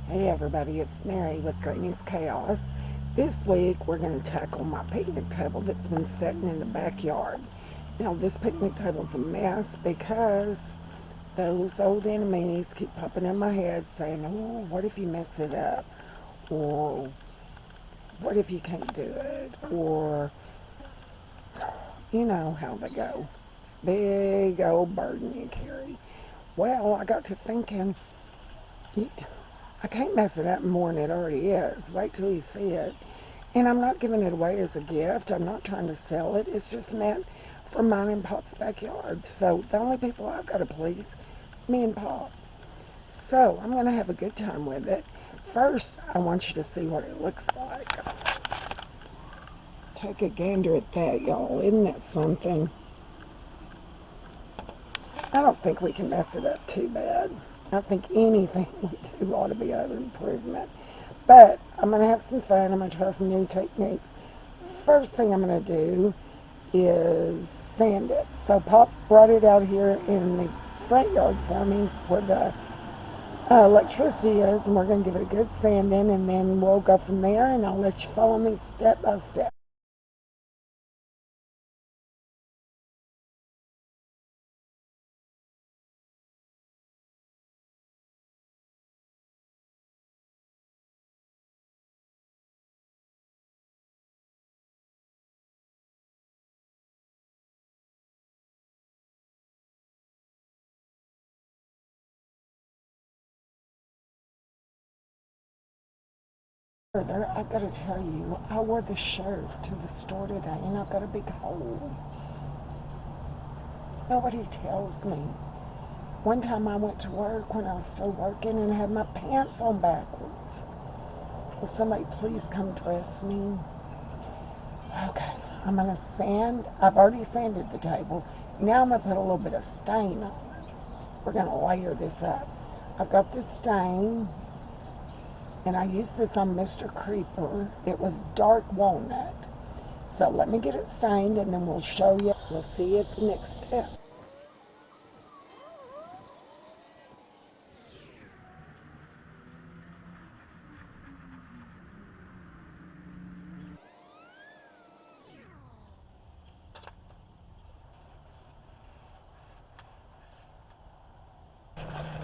Hey everybody, it's Mary with Granny's Chaos. This week we're going to tackle my picnic table that's been sitting in the backyard. Now this picnic table's a mess because those old enemies keep popping in my head saying, oh, what if you mess it up? Or what if you can't do it? Or you know how they go. Big old burden you carry. Well, I got to thinking, I can't mess it up more than it already is. Wait till you see it. And I'm not giving it away as a gift. I'm not trying to sell it. It's just meant for mine and Pop's backyard. So the only people I've got to please, me and Pop. So I'm going to have a good time with it. First, I want you to see what it looks like. Take a gander at that, y'all. Isn't that something? I don't think we can mess it up too bad. I think anything we do ought to be an improvement. But I'm going to have some fun. I'm going to try some new techniques. First thing I'm going to do is sand it. So Pop brought it out here in the front yard for me where the electricity is, and we're going to give it a good sanding, and then we'll go from there, and I'll let you follow me step by step. I've got to tell you, I wore the shirt to the store today, and I've got a big hole. Nobody tells me. One time I went to work when I was still working and had my pants on backwards. Will somebody please come dress me? Okay, I'm gonna sand. I've already sanded the table. Now I'm gonna put a little bit of stain on it. We're gonna layer this up. I've got this stain, and I used this on Mr. Creeper. It was dark walnut. So let me get it stained, and then we'll show you. We'll see you at the next step.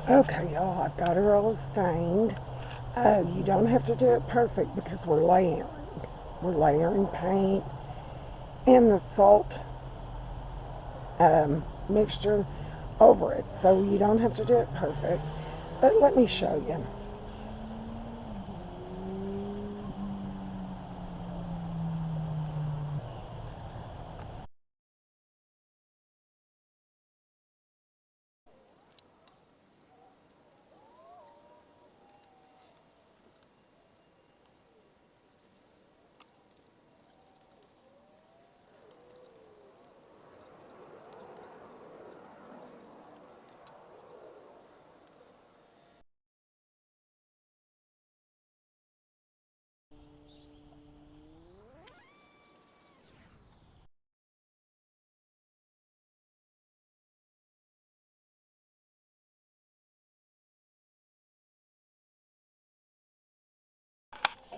Okay, y'all, I've got her all stained. You don't have to do it perfect because we're layering. We're layering paint and the salt mixture over it. So you don't have to do it perfect. But let me show you.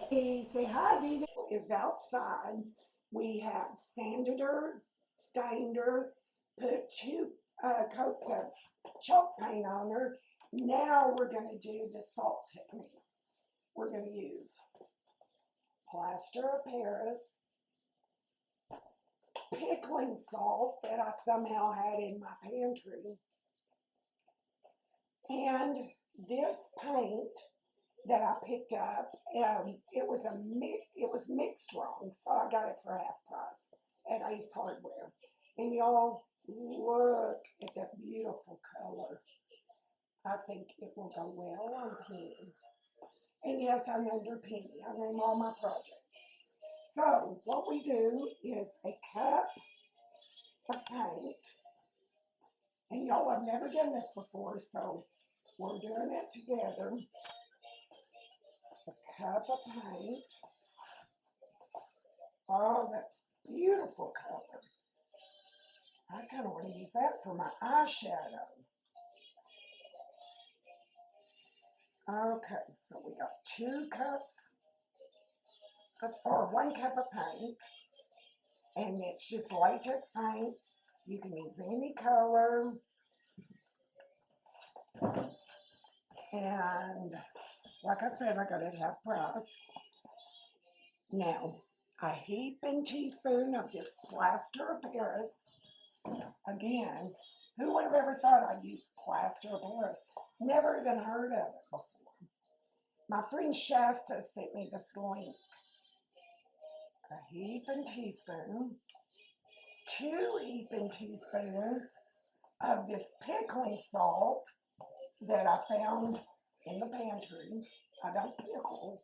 He say hi, Vivi is outside. We have sanded her, stained her, put two coats of chalk paint on her. Now we're going to do the salt technique. We're going to use plaster of Paris, pickling salt that I somehow had in my pantry, and this paint that I picked up. It was mixed wrong, so I got it for half price at Ace Hardware. And y'all look at that beautiful color. I think it will go well on Penny. And yes, I named her Penny. I name all my projects. So what we do is a cup of paint, and y'all have never done this before, so we're doing it together. A cup of paint. Oh, that's beautiful color. I kind of want to use that for my eyeshadow. Okay, So we got 2 cups or 1 cup of paint, and it's just latex paint. You can use any color, and like I said, I got it half price. Now, a heaping teaspoon of this plaster of Paris. Again, who would have ever thought I'd use plaster of Paris? Never even heard of it before. My friend Shasta sent me this link. A heaping teaspoon, 2 heaping teaspoons of this pickling salt that I found in the pantry. I don't pickle,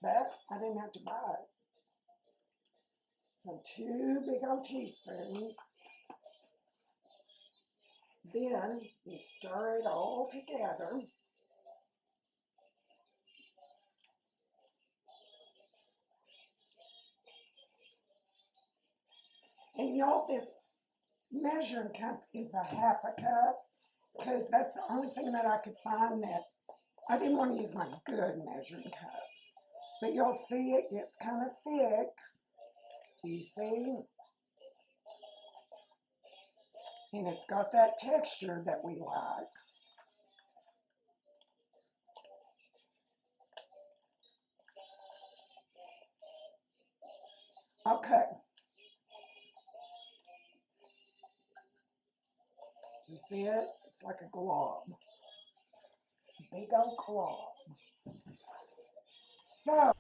but I didn't have to buy it. So 2 big old teaspoons. Then you stir it all together. And y'all, this measuring cup is a half a cup, because that's the only thing that I could find that I didn't want to use my good measuring cups. But you'll see it gets kind of thick. Do you see? And it's got that texture that we like. Okay. You see it? It's like a glob. Big old glob. So,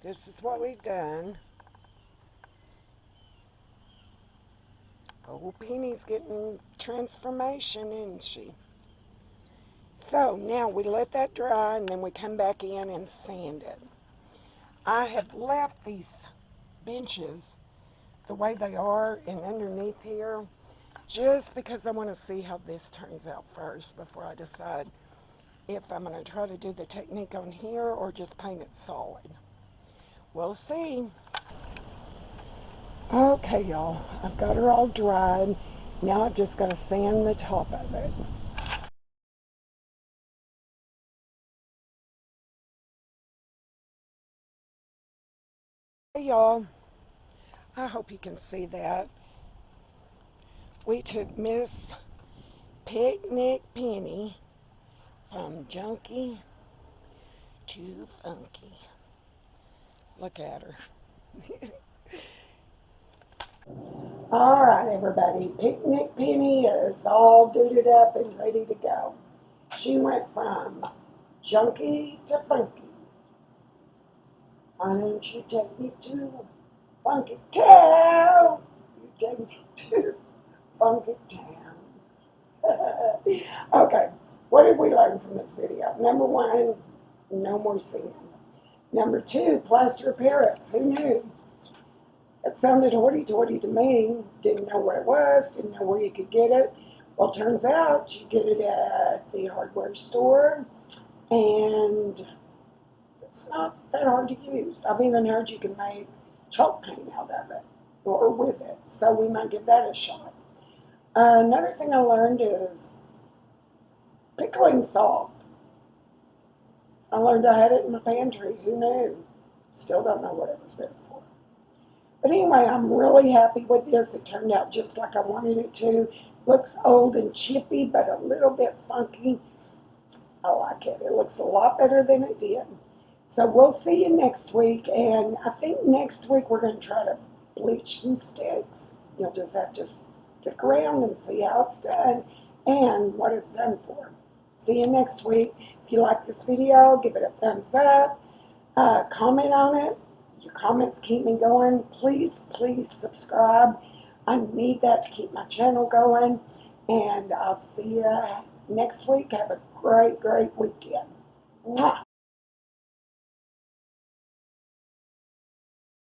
this is what we've done. Oh, Penny's getting transformation, isn't she? So now we let that dry, and then we come back in and sand it. I have left these benches the way they are and underneath here just because I want to see how this turns out first before I decide if I'm going to try to do the technique on here or just paint it solid. We'll see. Okay, y'all, I've got her all dried. Now I've just got to sand the top of it. Hey, y'all, I hope you can see that. We took Miss Picnic Penny from junky to funky. Look at her. All right, everybody. Picnic Penny is all duded up and ready to go. She went from junky to funky. Why don't you take me to Funky Town? You take me to Funky Town. Okay, what did we learn from this video? Number 1, no more sand. Number 2, plaster of Paris. Who knew? It sounded hoity-toity to me. Didn't know what it was, didn't know where you could get it. Well, turns out you get it at the hardware store, and it's not that hard to use. I've even heard you can make chalk paint out of it, or with it, so we might give that a shot. Another thing I learned is pickling salt. I learned I had it in my pantry. Who knew? Still don't know what it was there for. But anyway, I'm really happy with this. It turned out just like I wanted it to. Looks old and chippy, but a little bit funky. I like it. It looks a lot better than it did. So we'll see you next week. And I think next week we're going to try to bleach some sticks. You'll just have to stick around and see how it's done and what it's done for. See you next week. If you like this video, give it a thumbs up. Comment on it. Your comments keep me going. Please, please subscribe. I need that to keep my channel going. And I'll see you next week. Have a great, great weekend. Mwah.